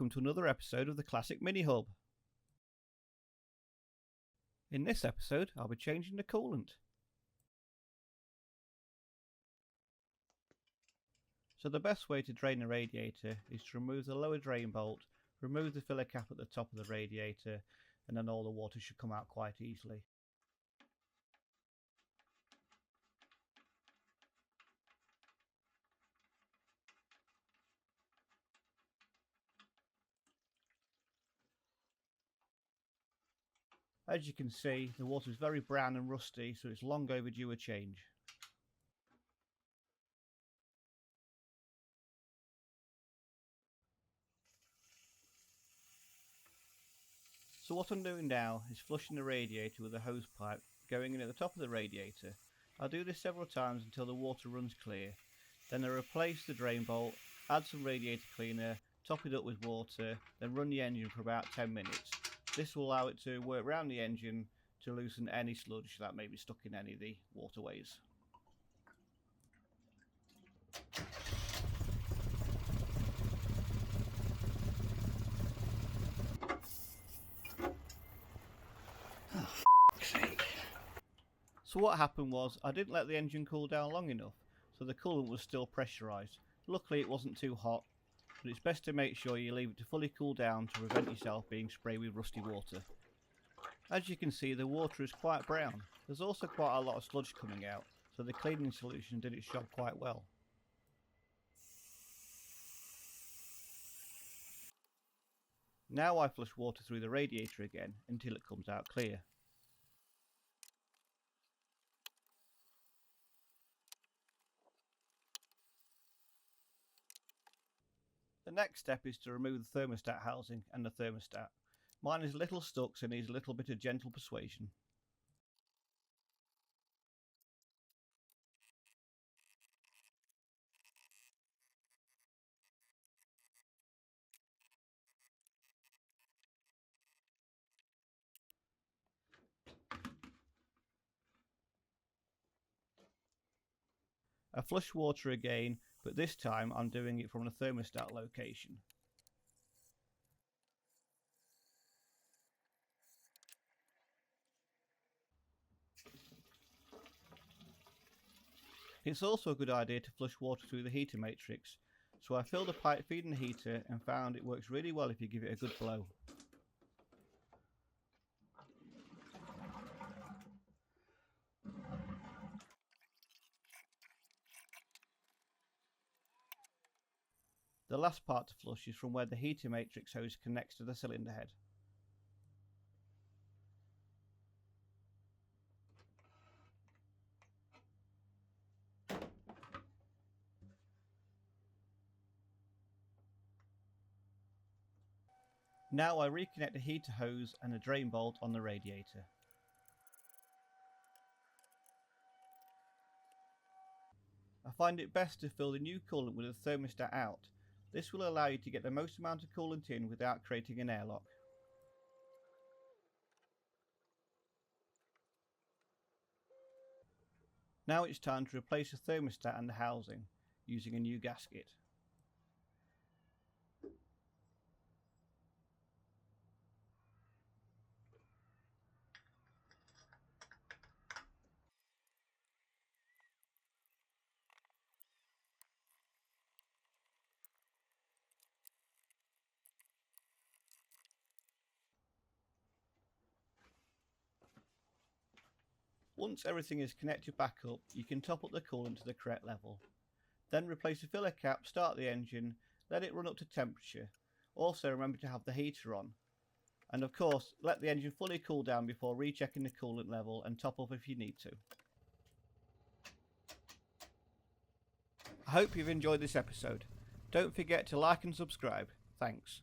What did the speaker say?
welcome to another episode of the Classic Mini Hub. In this episode, I'll be changing the coolant. So the best way to drain a radiator is to remove the lower drain bolt, remove the filler cap at the top of the radiator, and then all the water should come out quite easily. As you can see, the water is very brown and rusty, so it's long overdue a change. So what I'm doing now is flushing the radiator with a hose pipe going in at the top of the radiator. I'll do this several times until the water runs clear. Then I replace the drain bolt, add some radiator cleaner, top it up with water, then run the engine for about 10 minutes. This will allow it to work around the engine to loosen any sludge that may be stuck in any of the waterways. Oh, for sake. So what happened was I didn't let the engine cool down long enough, so the coolant was still pressurised. Luckily it wasn't too hot, but it's best to make sure you leave it to fully cool down to prevent yourself being sprayed with rusty water. As you can see, the water is quite brown. There's also quite a lot of sludge coming out, so the cleaning solution did its job quite well. Now I flush water through the radiator again until it comes out clear. The next step is to remove the thermostat housing and the thermostat. Mine is a little stuck, so needs a little bit of gentle persuasion. I flush water again, but this time I'm doing it from the thermostat location. It's also a good idea to flush water through the heater matrix, so I filled the pipe feeding the heater and found it works really well if you give it a good blow. The last part to flush is from where the heater matrix hose connects to the cylinder head. Now I reconnect the heater hose and the drain bolt on the radiator. I find it best to fill the new coolant with the thermostat out. This will allow you to get the most amount of coolant in without creating an airlock. Now it's time to replace the thermostat and the housing using a new gasket. Once everything is connected back up, you can top up the coolant to the correct level. Then replace the filler cap, start the engine, let it run up to temperature. Also remember to have the heater on. And of course, let the engine fully cool down before rechecking the coolant level and top up if you need to. I hope you've enjoyed this episode. Don't forget to like and subscribe. Thanks.